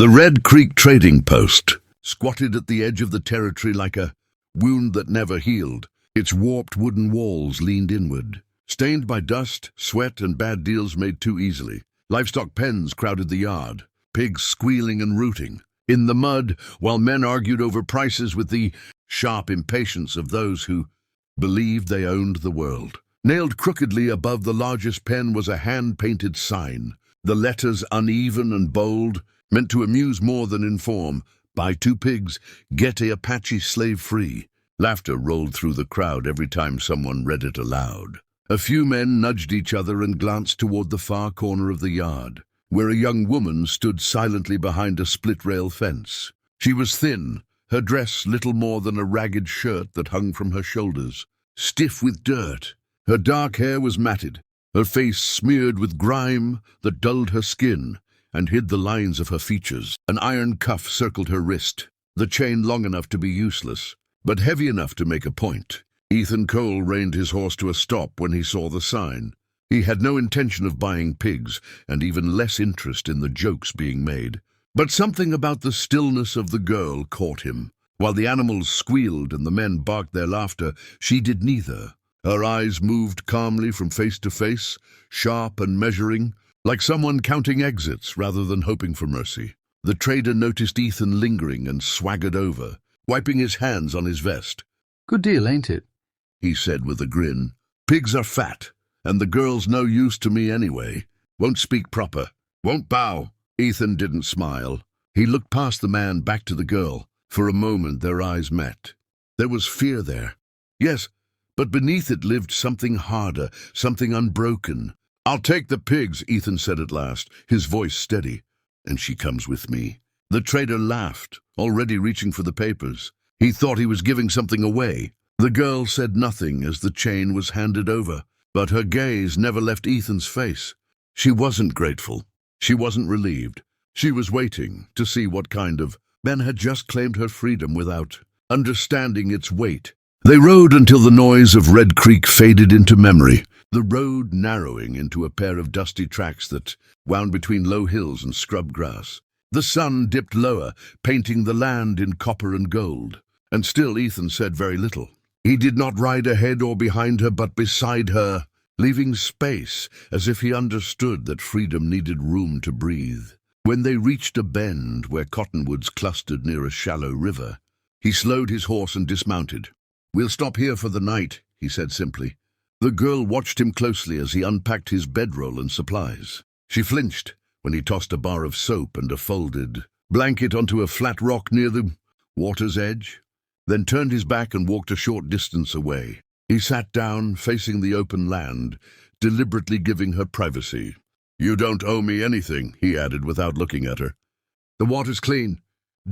The Red Creek trading post squatted at the edge of the territory like a wound that never healed. Its warped wooden walls leaned inward, stained by dust, sweat, and bad deals made too easily. Livestock pens crowded the yard, pigs squealing and rooting in the mud, while men argued over prices with the sharp impatience of those who believed they owned the world. Nailed crookedly above the largest pen was a hand-painted sign, the letters uneven and bold, meant to amuse more than inform. Buy 2 pigs, get a Apache slave free. Laughter rolled through the crowd every time someone read it aloud. A few men nudged each other and glanced toward the far corner of the yard, where a young woman stood silently behind a split-rail fence. She was thin, her dress little more than a ragged shirt that hung from her shoulders, stiff with dirt. Her dark hair was matted, her face smeared with grime that dulled her skin and hid the lines of her features. An iron cuff circled her wrist, the chain long enough to be useless, but heavy enough to make a point. Ethan Cole reined his horse to a stop when he saw the sign. He had no intention of buying pigs, and even less interest in the jokes being made. But something about the stillness of the girl caught him. While the animals squealed and the men barked their laughter, she did neither. Her eyes moved calmly from face to face, sharp and measuring, like someone counting exits rather than hoping for mercy. The trader noticed Ethan lingering and swaggered over, wiping his hands on his vest. "Good deal, ain't it?" he said with a grin. "Pigs are fat, and the girl's no use to me anyway. Won't speak proper. Won't bow." Ethan didn't smile. He looked past the man back to the girl. For a moment their eyes met. There was fear there. Yes, but beneath it lived something harder, something unbroken. "I'll take the pigs," Ethan said at last, his voice steady. "And she comes with me." The trader laughed, already reaching for the papers. He thought he was giving something away. The girl said nothing as the chain was handed over, but her gaze never left Ethan's face. She wasn't grateful. She wasn't relieved. She was waiting to see what kind of Ben had just claimed her freedom without understanding its weight. They rode until the noise of Red Creek faded into memory, the road narrowing into a pair of dusty tracks that wound between low hills and scrub grass. The sun dipped lower, painting the land in copper and gold. And still Ethan said very little. He did not ride ahead or behind her, but beside her, leaving space, as if he understood that freedom needed room to breathe. When they reached a bend where cottonwoods clustered near a shallow river, he slowed his horse and dismounted. "We'll stop here for the night," he said simply. The girl watched him closely as he unpacked his bedroll and supplies. She flinched when he tossed a bar of soap and a folded blanket onto a flat rock near the water's edge, then turned his back and walked a short distance away. He sat down, facing the open land, deliberately giving her privacy. "You don't owe me anything," he added without looking at her. "The water's clean.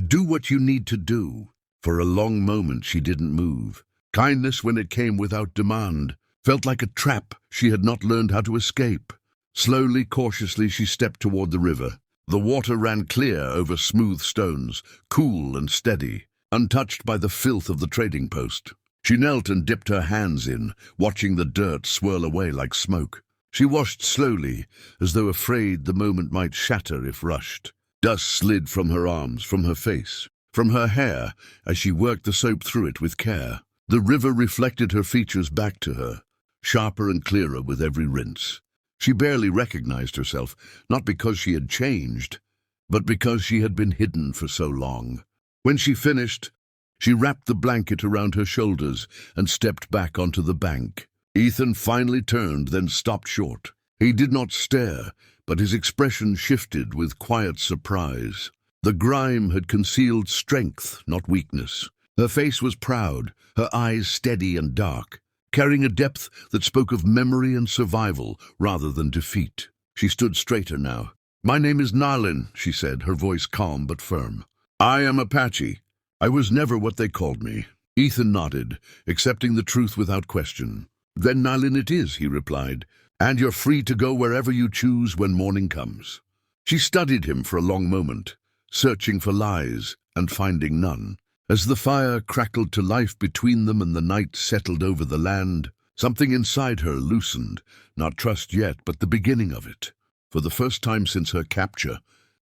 Do what you need to do." For a long moment she didn't move. Kindness, when it came without demand, felt like a trap she had not learned how to escape. Slowly, cautiously, she stepped toward the river. The water ran clear over smooth stones, cool and steady, untouched by the filth of the trading post. She knelt and dipped her hands in, watching the dirt swirl away like smoke. She washed slowly, as though afraid the moment might shatter if rushed. Dust slid from her arms, from her face, from her hair, as she worked the soap through it with care. The river reflected her features back to her, sharper and clearer with every rinse. She barely recognized herself, not because she had changed, but because she had been hidden for so long. When she finished, she wrapped the blanket around her shoulders and stepped back onto the bank. Ethan finally turned, then stopped short. He did not stare, but his expression shifted with quiet surprise. The grime had concealed strength, not weakness. Her face was proud, her eyes steady and dark, carrying a depth that spoke of memory and survival rather than defeat. She stood straighter now. "My name is Nalin," she said, her voice calm but firm. "I am Apache. I was never what they called me." Ethan nodded, accepting the truth without question. "Then Nalin it is," he replied, "and you're free to go wherever you choose when morning comes." She studied him for a long moment, searching for lies and finding none. As the fire crackled to life between them and the night settled over the land, something inside her loosened, not trust yet, but the beginning of it. For the first time since her capture,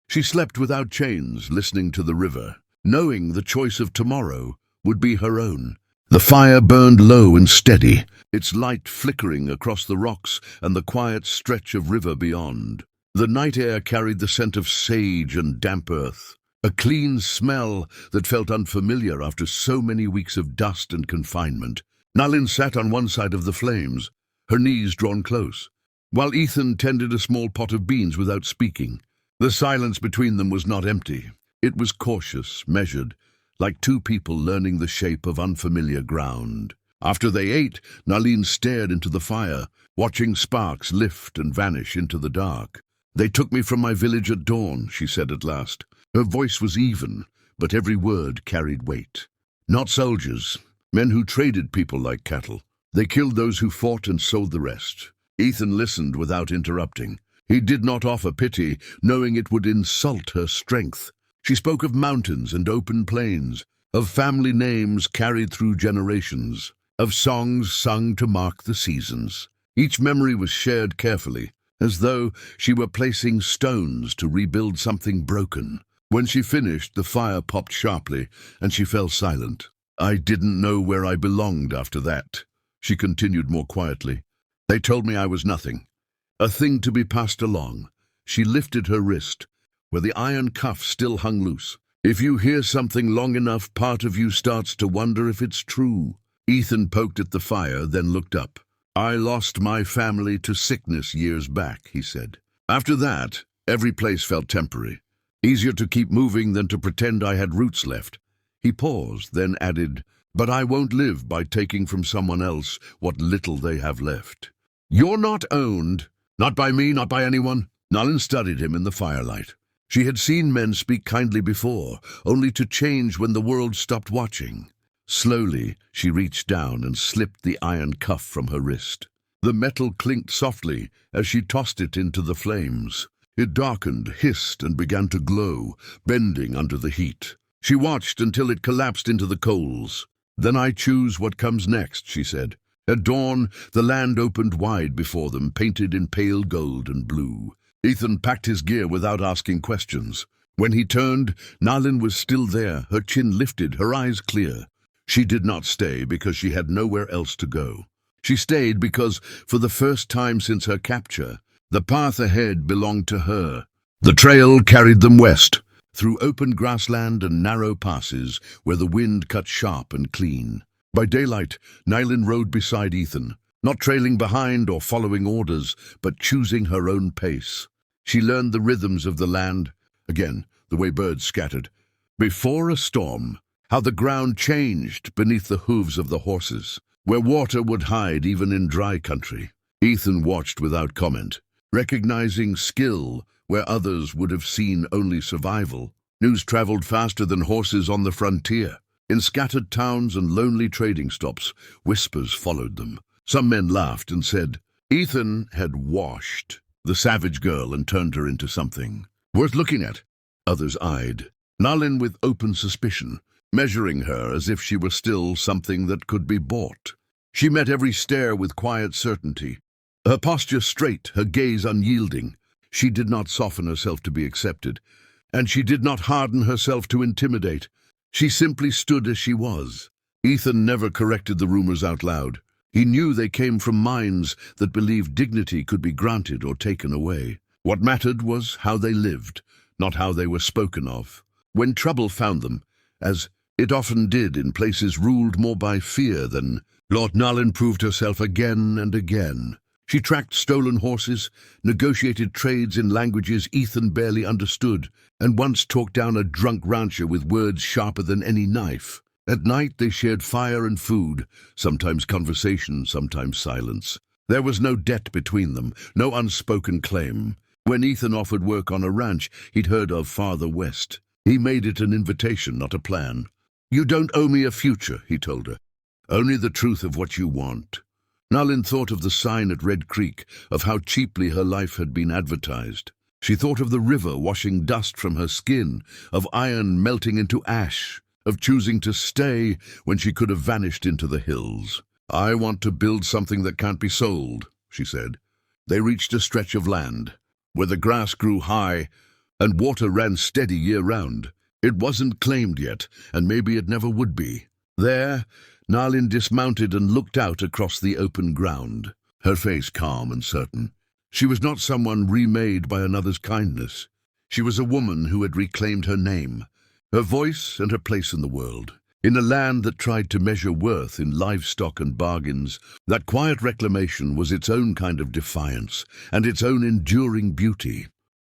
She slept without chains, listening to the river, knowing the choice of tomorrow would be her own. The fire burned low and steady, its light flickering across the rocks and the quiet stretch of river beyond. The night air carried the scent of sage and damp earth, a clean smell that felt unfamiliar after so many weeks of dust and confinement. Nalin sat on one side of the flames, her knees drawn close, while Ethan tended a small pot of beans without speaking. The silence between them was not empty. It was cautious, measured, like two people learning the shape of unfamiliar ground. After they ate, Nalin stared into the fire, watching sparks lift and vanish into the dark. "They took me from my village at dawn," she said at last. Her voice was even, but every word carried weight. "Not soldiers, men who traded people like cattle. They killed those who fought and sold the rest." Ethan listened without interrupting. He did not offer pity, knowing it would insult her strength. She spoke of mountains and open plains, of family names carried through generations, of songs sung to mark the seasons. Each memory was shared carefully, as though she were placing stones to rebuild something broken. When she finished, the fire popped sharply, and she fell silent. "I didn't know where I belonged after that," she continued more quietly. "They told me I was nothing, a thing to be passed along." She lifted her wrist, where the iron cuff still hung loose. "If you hear something long enough, part of you starts to wonder if it's true." Ethan poked at the fire, then looked up. "I lost my family to sickness years back," he said. "After that, every place felt temporary. Easier to keep moving than to pretend I had roots left." He paused, then added, "But I won't live by taking from someone else what little they have left." "You're not owned. Not by me, not by anyone." Nalin studied him in the firelight. She had seen men speak kindly before, only to change when the world stopped watching. Slowly, she reached down and slipped the iron cuff from her wrist. The metal clinked softly as she tossed it into the flames. It darkened, hissed, and began to glow, bending under the heat. She watched until it collapsed into the coals. "Then I choose what comes next," she said. At dawn, the land opened wide before them, painted in pale gold and blue. Ethan packed his gear without asking questions. When he turned, Nalin was still there, her chin lifted, her eyes clear. She did not stay because she had nowhere else to go. She stayed because, for the first time since her capture, the path ahead belonged to her. The trail carried them west, through open grassland and narrow passes where the wind cut sharp and clean. By daylight, Nalin rode beside Ethan, not trailing behind or following orders, but choosing her own pace. She learned the rhythms of the land, again, the way birds scattered. Before a storm, how the ground changed beneath the hooves of the horses, where water would hide even in dry country. Ethan watched without comment, recognizing skill where others would have seen only survival. News traveled faster than horses on the frontier. In scattered towns and lonely trading stops, whispers followed them. Some men laughed and said, Ethan had washed the savage girl and turned her into something worth looking at. Others eyed Nalin with open suspicion, measuring her as if she were still something that could be bought. She met every stare with quiet certainty, her posture straight, her gaze unyielding. She did not soften herself to be accepted, and she did not harden herself to intimidate. She simply stood as she was. Ethan never corrected the rumors out loud. He knew they came from minds that believed dignity could be granted or taken away. What mattered was how they lived, not how they were spoken of. When trouble found them, as it often did in places ruled more by fear than, Lord Nalin proved herself again and again. She tracked stolen horses, negotiated trades in languages Ethan barely understood, and once talked down a drunk rancher with words sharper than any knife. At night they shared fire and food, sometimes conversation, sometimes silence. There was no debt between them, no unspoken claim. When Ethan offered work on a ranch he'd heard of farther west, he made it an invitation, not a plan. You don't owe me a future, he told her. Only the truth of what you want. Nalin thought of the sign at Red Creek, of how cheaply her life had been advertised. She thought of the river washing dust from her skin, of iron melting into ash, of choosing to stay when she could have vanished into the hills. I want to build something that can't be sold, she said. They reached a stretch of land, where the grass grew high, and water ran steady year-round. It wasn't claimed yet, and maybe it never would be. There, Nalin dismounted and looked out across the open ground, her face calm and certain. She was not someone remade by another's kindness. She was a woman who had reclaimed her name, her voice and her place in the world. In a land that tried to measure worth in livestock and bargains, that quiet reclamation was its own kind of defiance and its own enduring beauty.